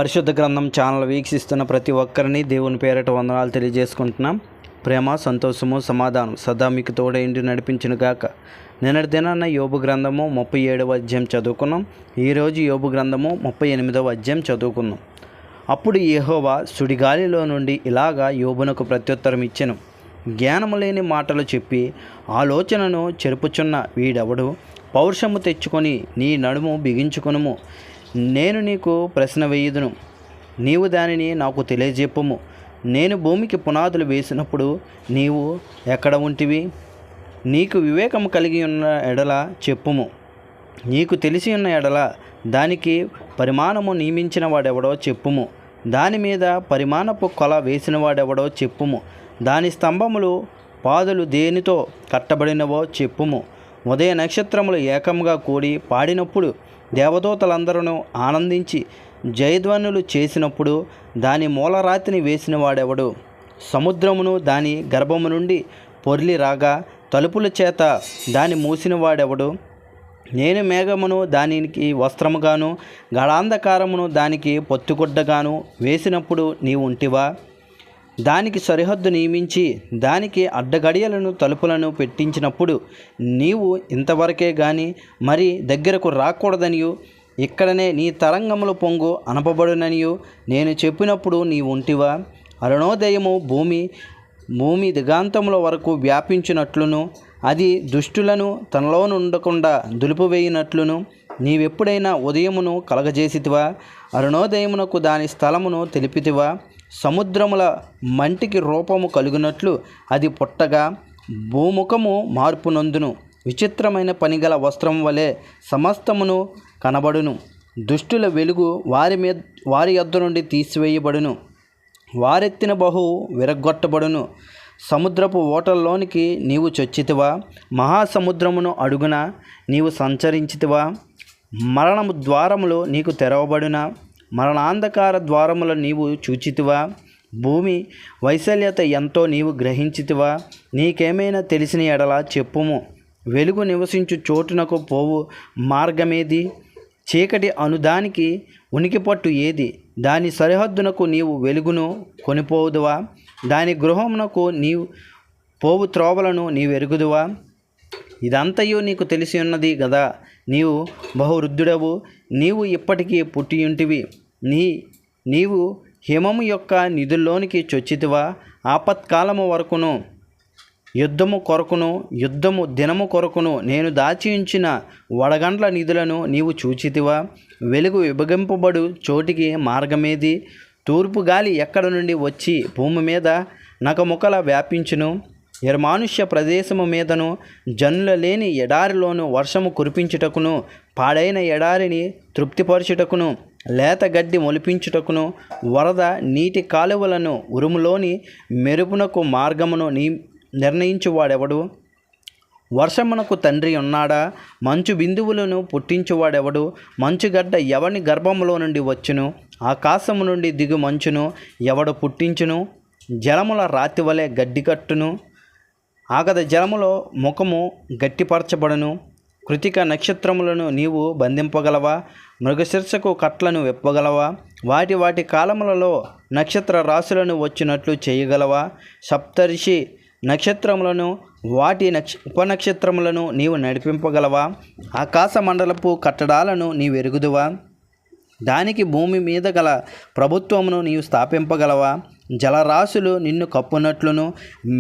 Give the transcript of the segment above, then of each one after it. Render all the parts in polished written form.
పరిశుద్ధ గ్రంథం ఛానల్ వీక్షిస్తున్న ప్రతి ఒక్కరిని దేవుని పేరిట వందనాలు తెలియజేసుకుంటున్నాం. ప్రేమ, సంతోషము, సమాధానం సదా మీకు తోడైండి నడిపించును గాక. నిన్నటి దినాన్న యోబు గ్రంథము 37వ అధ్యాయం చదువుకున్నాం. ఈరోజు యోబు గ్రంథము 38వ అధ్యాయం చదువుకున్నాం. అప్పుడు యెహోవా సుడిగాలిలో నుండి ఇలాగా యోబునకు ప్రత్యుత్తరం ఇచ్చెను. జ్ఞానము లేని మాటలు చెప్పి ఆలోచనను చెరుపుచున్న వీడెవడు? పౌరుషము తెచ్చుకొని నీ నడుము బిగించుకొనుము. నేను నీకు ప్రశ్న వేయుదును, నీవు దానిని నాకు తెలియజెప్పుము. నేను భూమికి పునాదులు వేసినప్పుడు నీవు ఎక్కడ ఉంటివి? నీకు వివేకము కలిగి ఉన్న ఎడల చెప్పుము. నీకు తెలిసి ఉన్న ఎడల దానికి పరిమాణము నియమించిన వాడెవడో చెప్పుము. దాని మీద పరిమాణపు కొల వేసిన వాడెవడో చెప్పుము. దాని స్తంభములు పాదులు దేనితో కట్టబడినవో చెప్పుము. ఉదయ నక్షత్రములు ఏకంగా కూడి పాడినప్పుడు దేవదూతలందరూ ఆనందించి జయధ్వనులు చేసినప్పుడు దాని మూలరాతిని వేసిన వాడెవడు? సముద్రమును దాని గర్భము నుండి పొర్లి రాగా తలుపుల చేత దాన్ని మూసిన వాడెవడు? నేను మేఘమును దానికి వస్త్రముగాను గాఢాంధకారమును దానికి పొత్తుగుడ్డగాను వేసినప్పుడు నీవు ఉంటివా? దానికి సరిహద్దు నియమించి దానికి అడ్డగడియలను తలుపులను పెట్టించినప్పుడు నీవు ఇంతవరకే గాని మరి దగ్గరకు రాకూడదనియు ఇక్కడనే నీ తరంగముల పొంగు అనపబడుననియు నేను చెప్పినప్పుడు నీవు ఉంటివా? అరుణోదయము భూమి దిగాంతముల వరకు వ్యాపించినట్లును అది దుష్టులను తనలో ఉండకుండా దులిపివేయినట్లును నీవెప్పుడైనా ఉదయమును కలగజేసితివా? అరుణోదయమునకు దాని స్థలమును తెలిపితివా? సముద్రముల మంటికి రూపము కలుగునట్లు అది పుట్టగా భూముఖము మార్పునందును. విచిత్రమైన పనిగల వస్త్రం వలె సమస్తమును కనబడును. దుష్టుల వెలుగు వారి యొద్ద నుండి తీసివేయబడును. వారెత్తిన బహు విరగ్గొట్టబడును. సముద్రపు ఓటల్లోనికి నీవు చొచ్చితివా? మహాసముద్రమును అడుగున నీవు సంచరించితివా? మరణము ద్వారములు నీకు తెరవబడునా? మరణాంధకార ద్వారముల నీవు చూచితివా? భూమి వైశాల్యత ఎంతో నీవు గ్రహించితివా? నీకేమైనా తెలిసిన ఎడల చెప్పుము. వెలుగు నివసించు చోటునకు పోవు మార్గమేది? చీకటి అనుదానికి ఉనికిపట్టు ఏది? దాని సరిహద్దునకు నీవు వెలుగును కొనిపోదువా? దాని గృహమునకు నీవు పోవు త్రోవలను నీవెరుగుదువా? ఇదంతయు నీకు తెలిసి ఉన్నది గదా. నీవు బహువృద్ధుడవు, నీవు ఇప్పటికీ పుట్టియుంటివి. నీవు హిమము యొక్క నిధుల్లోనికి చొచ్చితివా? ఆపత్కాలము వరకును యుద్ధము దినము కొరకును నేను దాచి ఉంచిన వడగండ్ల నిధులను నీవు చూచితివా? వెలుగు విభజింపబడు చోటికి మార్గమేది? తూర్పు గాలి ఎక్కడ నుండి వచ్చి భూమి మీద నకముకల వ్యాపించును? నిర్మానుష్య ప్రదేశము మీదను జనుల లేని ఎడారిలోను వర్షము కురిపించుటకును పాడైన ఎడారిని తృప్తిపరచుటకును లేత గడ్డి మొలిపించుటకును వరద నీటి కాలువలను ఉరుములోని మెరుపునకు మార్గమును నిర్ణయించువాడెవడు? వర్షమునకు తండ్రి ఉన్నాడా? మంచు బిందువులను పుట్టించువాడెవడు? మంచుగడ్డ ఎవని గర్భములో నుండి వచ్చును? ఆకాశము నుండి దిగు మంచును ఎవడు పుట్టించును? జలముల రాతి వలె గడ్డి కట్టును. ఆగద జలములో ముఖము గట్టిపరచబడును. కృతిక నక్షత్రములను నీవు బంధింపగలవా? మృగశిర్షకు కట్లను విప్పగలవా? వాటి కాలములలో నక్షత్ర రాశులను వచ్చినట్లు చేయగలవా? సప్తర్షి నక్షత్రములను వాటి ఉపనక్షత్రములను నీవు నడిపింపగలవా? ఆకాశ మండలపు కట్టడాలను నీవెరుగుదువా? దానికి భూమి మీద గల ప్రభుత్వమును నీవు స్థాపింపగలవా? జలరాశులు నిన్ను కప్పునట్లును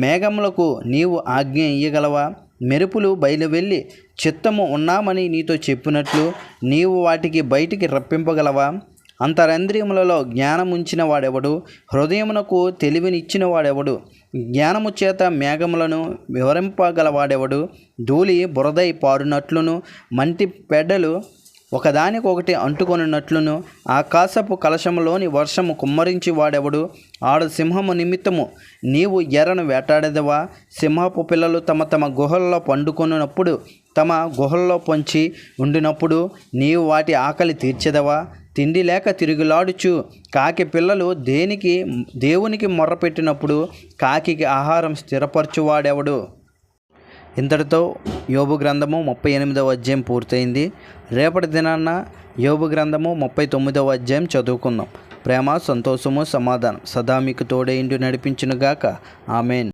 మేఘములకు నీవు ఆజ్ఞ ఇయ్యగలవా? మెరుపులు బయలువెళ్ళి చిత్తము ఉన్నామని నీతో చెప్పినట్లు నీవు వాటికి బయటికి రప్పింపగలవా? అంతరంద్రియములలో జ్ఞానముంచిన వాడెవడు? హృదయమునకు తెలివినిచ్చిన వాడెవడు? జ్ఞానము చేత మేఘములను వివరింపగలవాడెవడు? ధూళి బురదై పారునట్లును మంటి పెడ్డలు ఒకదానికొకటి అంటుకొనున్నట్లును ఆకాశపు కలశములోని వర్షము కుమ్మరించి వాడెవడు? ఆడ సింహము నిమిత్తము నీవు ఎర్రను వేటాడేదవా? సింహపు పిల్లలు తమ గుహల్లో పండుకొనున్నప్పుడు తమ గుహల్లో పొంచి ఉండినప్పుడు నీవు వాటి ఆకలి తీర్చెదవా? తిండి లేక తిరుగులాడుచు కాకి పిల్లలు దేవునికి మొర్రపెట్టినప్పుడు కాకికి ఆహారం స్థిరపరచువాడెవడు? ఇంతటితో యోబు గ్రంథము 38వ అధ్యాయం పూర్తయింది. రేపటి దినాన్న యోబు గ్రంథము 39వ అధ్యాయం చదువుకుందాం. ప్రేమ, సంతోషము, సమాధానం సదా మీకు తోడైండి నడిపించునుగాక. ఆమెన్.